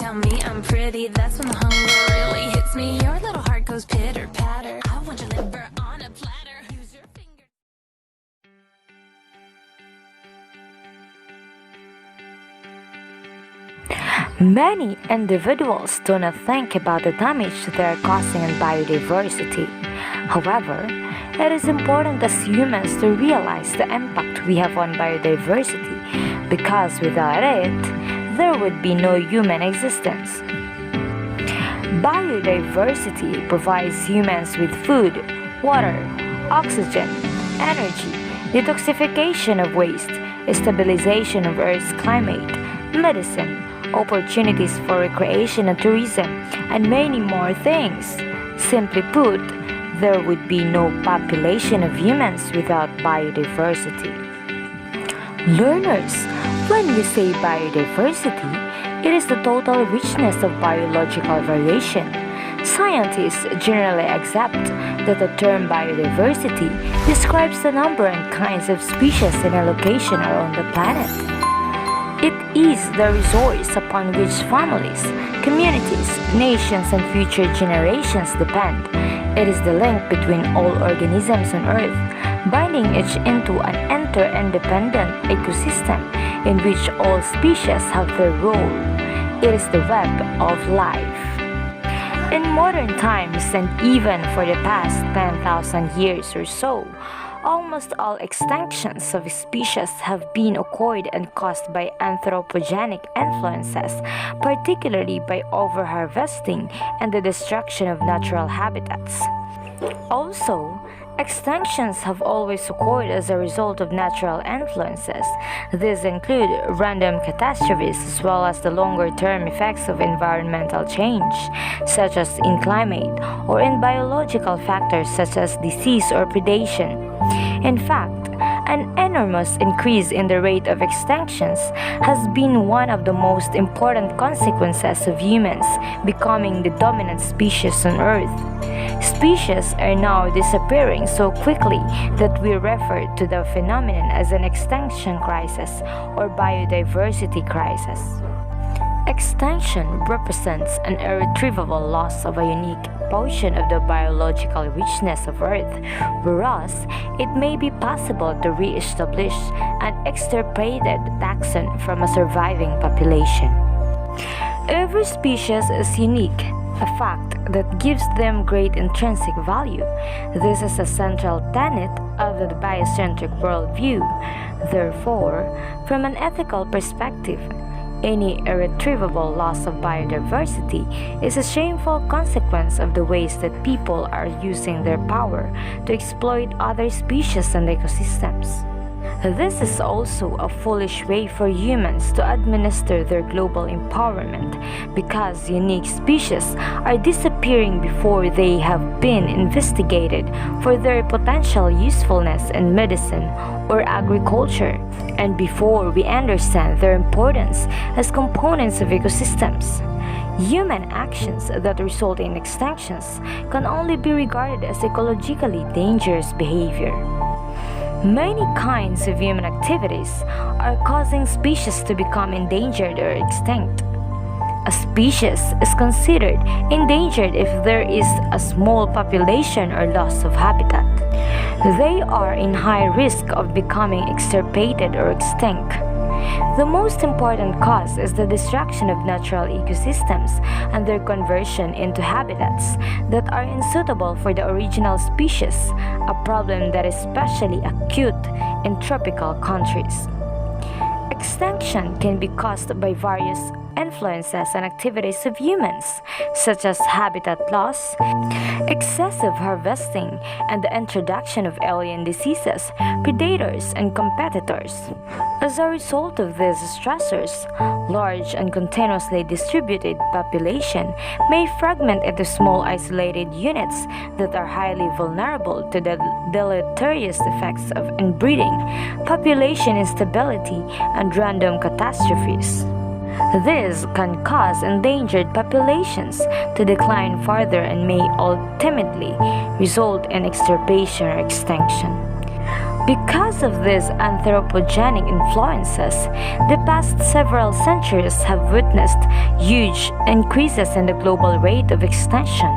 tell me I'm pretty, that's when the hunger really hits me. Your little heart goes pitter patter. I want your liver on a platter. Use your finger. Many individuals do not think about the damage they are causing on biodiversity. However, it is important as humans to realize the impact we have on biodiversity, because without it, there would be no human existence. Biodiversity provides humans with food, water, oxygen, energy, detoxification of waste, stabilization of Earth's climate, medicine, opportunities for recreation and tourism, and many more things. Simply put, there would be no population of humans without biodiversity. Learners, when we say biodiversity, it is the total richness of biological variation. Scientists generally accept that the term biodiversity describes the number and kinds of species in a location around the planet. It is the resource upon which families, communities, nations, and future generations depend. It is the link between all organisms on Earth, binding each into an interdependent ecosystem in which all species have their role. It is the web of life. In modern times, and even for the past 10,000 years or so, almost all extinctions of species have been occurred and caused by anthropogenic influences, particularly by overharvesting and the destruction of natural habitats. Also, extinctions have always occurred as a result of natural influences. These include random catastrophes as well as the longer-term effects of environmental change, such as in climate, or in biological factors such as disease or predation. In fact, an enormous increase in the rate of extinctions has been one of the most important consequences of humans becoming the dominant species on Earth. Species are now disappearing so quickly that we refer to the phenomenon as an extinction crisis or biodiversity crisis. Extinction represents an irretrievable loss of a unique portion of the biological richness of Earth, whereas it may be possible to re-establish an extirpated taxon from a surviving population. Every species is unique, a fact that gives them great intrinsic value. This is a central tenet of the biocentric worldview. Therefore, from an ethical perspective, any irretrievable loss of biodiversity is a shameful consequence of the ways that people are using their power to exploit other species and ecosystems. This is also a foolish way for humans to administer their global empowerment, because unique species are disappearing before they have been investigated for their potential usefulness in medicine or agriculture, and before we understand their importance as components of ecosystems. Human actions that result in extinctions can only be regarded as ecologically dangerous behavior. Many kinds of human activities are causing species to become endangered or extinct. A species is considered endangered if there is a small population or loss of habitat. They are in high risk of becoming extirpated or extinct. The most important cause is the destruction of natural ecosystems and their conversion into habitats that are unsuitable for the original species, a problem that is especially acute in tropical countries. Extinction can be caused by various influences and activities of humans, such as habitat loss, excessive harvesting, and the introduction of alien diseases, predators, and competitors. As a result of these stressors, large and continuously distributed population may fragment into small isolated units that are highly vulnerable to the deleterious effects of inbreeding, population instability, and random catastrophes. This can cause endangered populations to decline further and may ultimately result in extirpation or extinction. Because of these anthropogenic influences, the past several centuries have witnessed huge increases in the global rate of extinction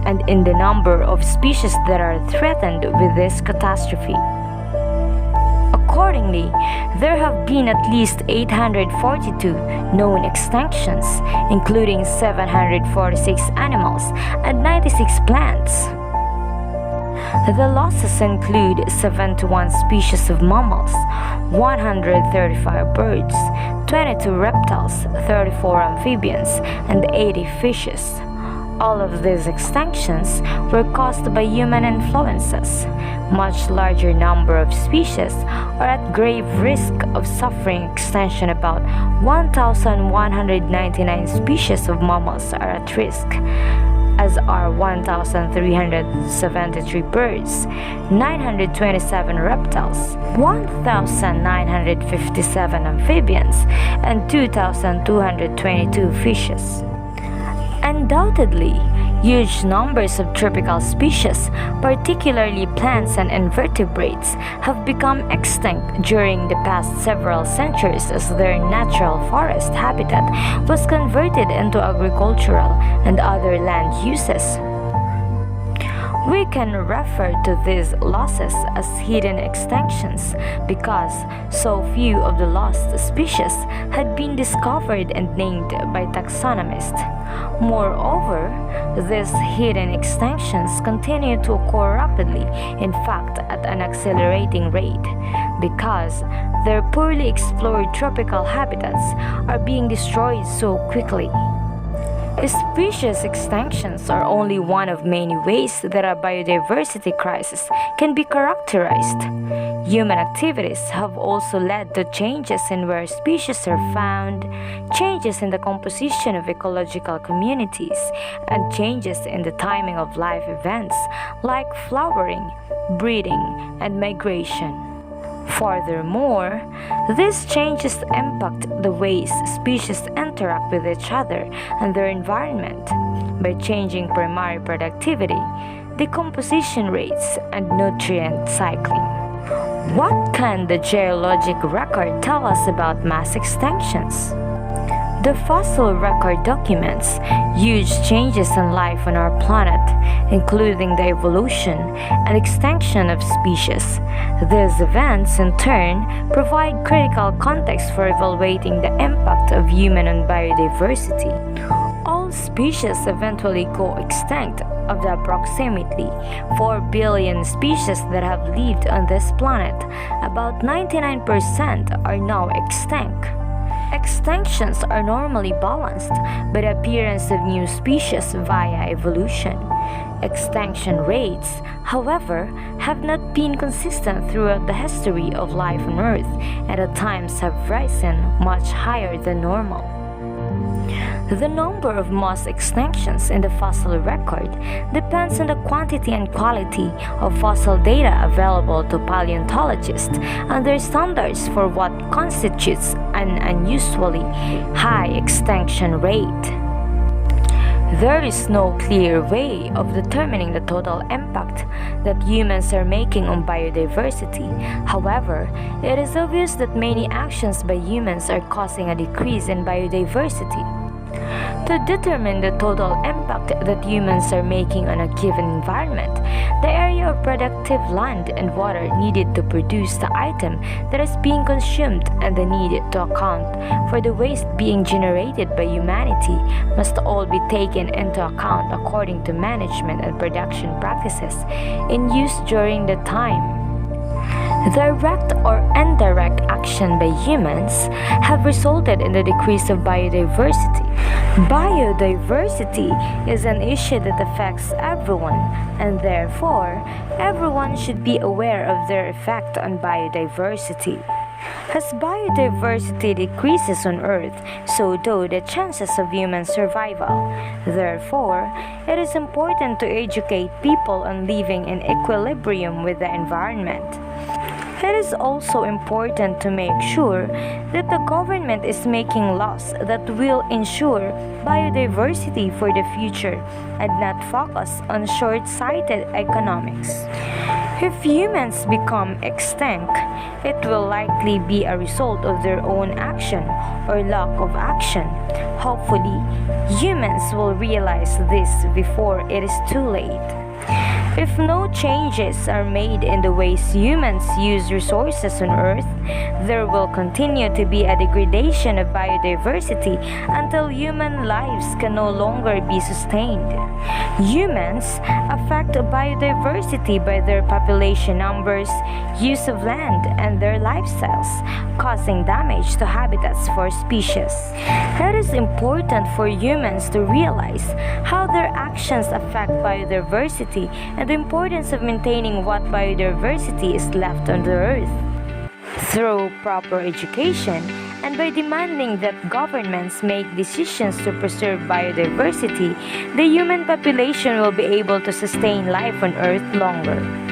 and in the number of species that are threatened with this catastrophe. Accordingly, there have been at least 842 known extinctions, including 746 animals and 96 plants. The losses include 71 species of mammals, 135 birds, 22 reptiles, 34 amphibians, and 80 fishes. All of these extinctions were caused by human influences. Much larger number of species are at grave risk of suffering extinction. About 1,199 species of mammals are at risk, as are 1,373 birds, 927 reptiles, 1,957 amphibians, and 2,222 fishes. Undoubtedly, huge numbers of tropical species, particularly plants and invertebrates, have become extinct during the past several centuries as their natural forest habitat was converted into agricultural and other land uses. We can refer to these losses as hidden extinctions because so few of the lost species had been discovered and named by taxonomists. Moreover, these hidden extinctions continue to occur rapidly, in fact at an accelerating rate, because their poorly explored tropical habitats are being destroyed so quickly. Species extinctions are only one of many ways that a biodiversity crisis can be characterized. Human activities have also led to changes in where species are found, changes in the composition of ecological communities, and changes in the timing of life events like flowering, breeding, and migration. Furthermore, these changes impact the ways species interact with each other and their environment by changing primary productivity, decomposition rates, and nutrient cycling. What can the geologic record tell us about mass extinctions? The fossil record documents huge changes in life on our planet, including the evolution and extinction of species. These events, in turn, provide critical context for evaluating the impact of human on biodiversity. All species eventually go extinct. Of the approximately 4 billion species that have lived on this planet, about 99% are now extinct. Extinctions are normally balanced by the appearance of new species via evolution. Extinction rates, however, have not been consistent throughout the history of life on Earth and at times have risen much higher than normal. The number of mass extinctions in the fossil record depends on the quantity and quality of fossil data available to paleontologists and their standards for what constitutes an unusually high extinction rate. There is no clear way of determining the total impact that humans are making on biodiversity. However, it is obvious that many actions by humans are causing a decrease in biodiversity. To determine the total impact that humans are making on a given environment, the area of productive land and water needed to produce the item that is being consumed and the need to account for the waste being generated by humanity must all be taken into account according to management and production practices in use during the time. Direct or indirect action by humans have resulted in the decrease of biodiversity. Biodiversity is an issue that affects everyone, and therefore, everyone should be aware of their effect on biodiversity. As biodiversity decreases on Earth, so do the chances of human survival. Therefore, it is important to educate people on living in equilibrium with the environment. It is also important to make sure that the government is making laws that will ensure biodiversity for the future and not focus on short-sighted economics. If humans become extinct, it will likely be a result of their own action or lack of action. Hopefully, humans will realize this before it is too late. If no changes are made in the ways humans use resources on Earth, there will continue to be a degradation of biodiversity until human lives can no longer be sustained. Humans affect biodiversity by their population numbers, use of land, and their lifestyles, causing damage to habitats for species. It is important for humans to realize how their actions affect biodiversity and the importance of maintaining what biodiversity is left on the earth. Through proper education and by demanding that governments make decisions to preserve biodiversity, the human population will be able to sustain life on earth longer.